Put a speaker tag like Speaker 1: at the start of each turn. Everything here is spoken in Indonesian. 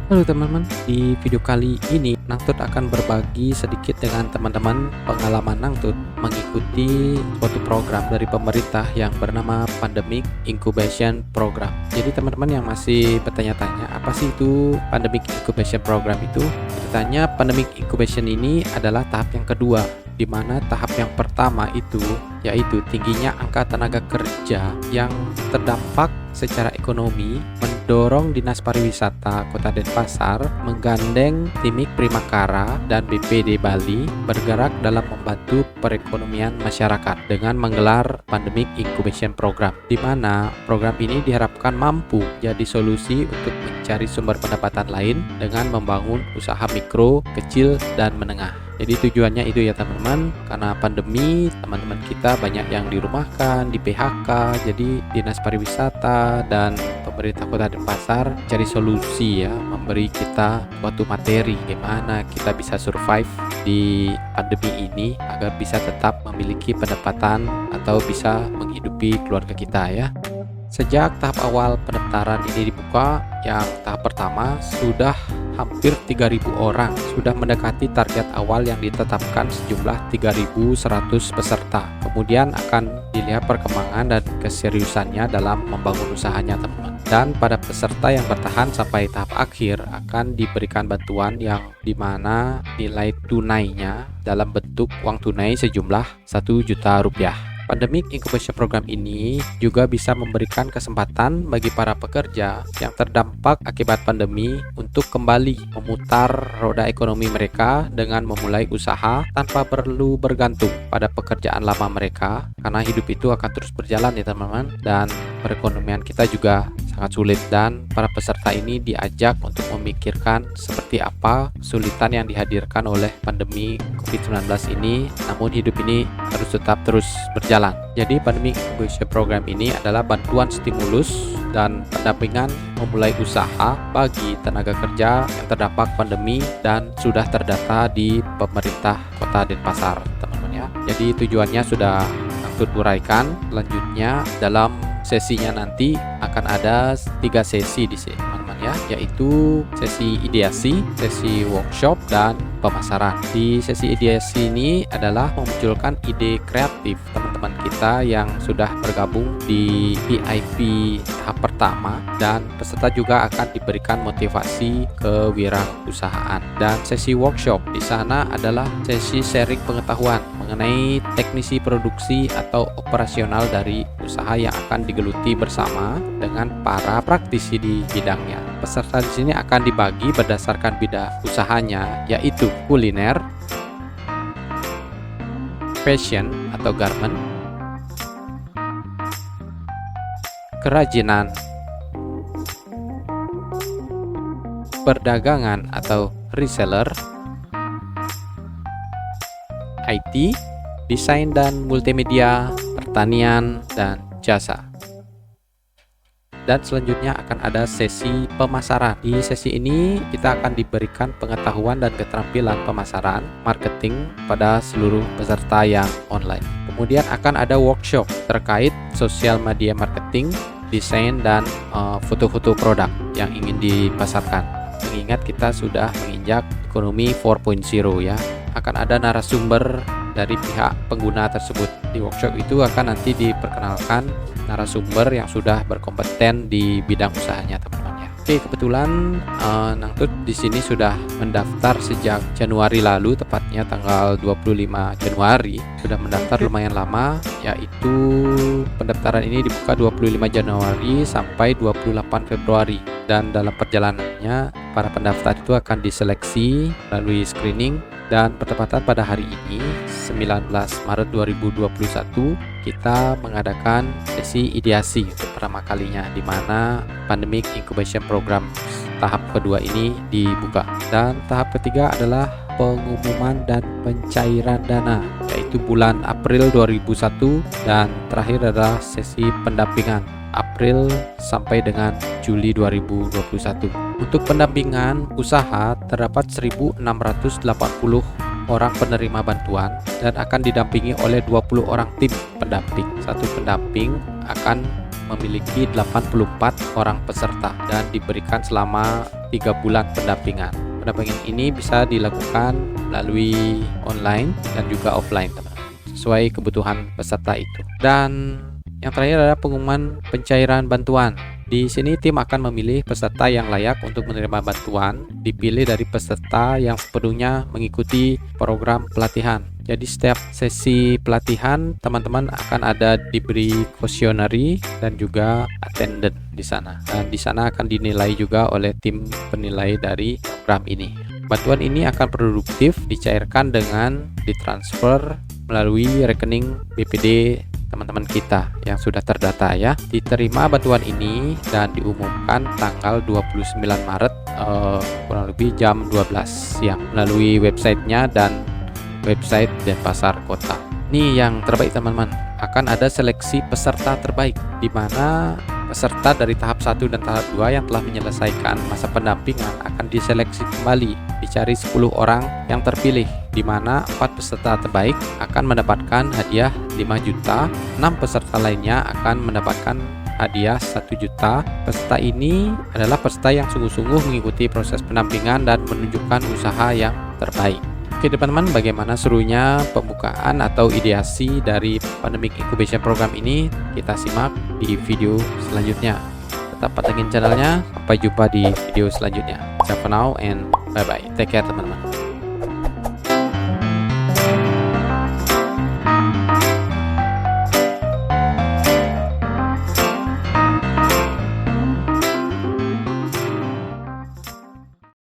Speaker 1: Halo teman-teman, di video kali ini Nangtut akan berbagi sedikit dengan teman-teman pengalaman Nangtut mengikuti suatu program dari pemerintah yang bernama Pandemic Incubation Program. Jadi teman-teman yang masih bertanya-tanya apa sih itu Pandemic Incubation Program itu? Ceritanya Pandemic Incubation ini adalah tahap yang kedua, di mana tahap yang pertama itu yaitu tingginya angka tenaga kerja yang terdampak secara ekonomi, mendorong Dinas Pariwisata Kota Denpasar menggandeng Timik Primakara dan BPD Bali bergerak dalam membantu perekonomian masyarakat dengan menggelar Pandemic Incubation Program, di mana program ini diharapkan mampu jadi solusi untuk mencari sumber pendapatan lain dengan membangun usaha mikro, kecil, dan menengah. Jadi tujuannya itu ya teman-teman, karena pandemi teman-teman kita banyak yang dirumahkan, di PHK. Jadi Dinas Pariwisata dan pemerintah Kota Denpasar cari solusi ya, memberi kita suatu materi gimana kita bisa survive di pandemi ini agar bisa tetap memiliki pendapatan atau bisa menghidupi keluarga kita ya. Sejak tahap awal pendaftaran ini dibuka, yang tahap pertama sudah hampir 3.000 orang, sudah mendekati target awal yang ditetapkan sejumlah 3.100 peserta. Kemudian akan dilihat perkembangan dan keseriusannya dalam membangun usahanya teman-teman. Dan pada peserta yang bertahan sampai tahap akhir akan diberikan bantuan yang dimana nilai tunainya dalam bentuk uang tunai sejumlah 1 juta rupiah. Pandemic Incubation Program ini juga bisa memberikan kesempatan bagi para pekerja yang terdampak akibat pandemi untuk kembali memutar roda ekonomi mereka dengan memulai usaha tanpa perlu bergantung pada pekerjaan lama mereka, karena hidup itu akan terus berjalan ya teman-teman, dan perekonomian kita juga sangat sulit, dan para peserta ini diajak untuk memikirkan seperti apa kesulitan yang dihadirkan oleh pandemi COVID-19 ini, namun hidup ini harus tetap terus berjalan. Jadi Pandemic Incubation Program ini adalah bantuan stimulus dan pendampingan memulai usaha bagi tenaga kerja yang terdampak pandemi dan sudah terdata di pemerintah Kota Denpasar teman-teman ya. Jadi tujuannya sudah Nangtut uraikan. Selanjutnya dalam sesinya nanti akan ada 3 sesi di sini teman-teman ya, yaitu sesi ideasi, sesi workshop, dan pemasaran. Di sesi ideasi ini adalah memunculkan ide kreatif teman-teman kita yang sudah bergabung di VIP tahap pertama, dan peserta juga akan diberikan motivasi kewirausahaan. Dan sesi workshop di sana adalah sesi sharing pengetahuan mengenai teknisi produksi atau operasional dari usaha yang akan digeluti bersama dengan para praktisi di bidangnya. Peserta di sini akan dibagi berdasarkan bidang usahanya, yaitu kuliner, fashion atau garment, kerajinan, perdagangan atau reseller, IT, desain dan multimedia, pertanian, dan jasa. Dan selanjutnya akan ada sesi pemasaran. Di sesi ini kita akan diberikan pengetahuan dan keterampilan pemasaran, marketing pada seluruh peserta yang online. Kemudian akan ada workshop terkait sosial media marketing, desain, dan foto-foto produk yang ingin dipasarkan. Mengingat kita sudah menginjak ekonomi 4.0 ya, akan ada narasumber dari pihak pengguna tersebut. Di workshop itu akan nanti diperkenalkan narasumber yang sudah berkompeten di bidang usahanya teman-teman ya. Oke, kebetulan Nangtut di sini sudah mendaftar sejak Januari lalu, tepatnya tanggal 25 Januari. Sudah mendaftar lumayan lama, yaitu pendaftaran ini dibuka 25 Januari sampai 28 Februari. Dan dalam perjalanannya para pendaftar itu akan diseleksi melalui screening, dan bertepatan pada hari ini 19 Maret 2021 kita mengadakan sesi ideasi untuk pertama kalinya, di mana Pandemic Incubation Program tahap kedua ini dibuka. Dan tahap ketiga adalah pengumuman dan pencairan dana, yaitu bulan April 2001, dan terakhir adalah sesi pendampingan April sampai dengan Juli 2021. Untuk pendampingan usaha terdapat 1.680 orang penerima bantuan dan akan didampingi oleh 20 orang tim pendamping. Satu pendamping akan memiliki 84 orang peserta dan diberikan selama 3 bulan pendampingan. Pendampingan ini bisa dilakukan melalui online dan juga offline, teman-teman, sesuai kebutuhan peserta itu. Dan yang terakhir adalah pengumuman pencairan bantuan. Di sini tim akan memilih peserta yang layak untuk menerima bantuan, dipilih dari peserta yang sepenuhnya mengikuti program pelatihan. Jadi setiap sesi pelatihan teman-teman akan ada diberi questionnaire dan juga attendant di sana. Dan di sana akan dinilai juga oleh tim penilai dari program ini. Bantuan ini akan produktif dicairkan dengan ditransfer melalui rekening BPD teman-teman kita yang sudah terdata ya. Diterima bantuan ini dan diumumkan tanggal 29 Maret kurang lebih jam 12 siang melalui websitenya dan website Denpasar Kota. Ini yang terbaik, teman-teman. Akan ada seleksi peserta terbaik di mana peserta dari tahap 1 dan tahap 2 yang telah menyelesaikan masa pendampingan akan diseleksi kembali, dicari 10 orang yang terpilih, di mana 4 peserta terbaik akan mendapatkan hadiah 5 juta, 6 peserta lainnya akan mendapatkan hadiah 1 juta. Peserta ini adalah peserta yang sungguh-sungguh mengikuti proses pendampingan dan menunjukkan usaha yang terbaik. Oke teman-teman, bagaimana serunya pembukaan atau ideasi dari Pandemic Incubation Program ini? Kita simak di video selanjutnya. Tetap pantengin channelnya. Sampai jumpa di video selanjutnya. Ciao for now and bye-bye. Take care teman-teman.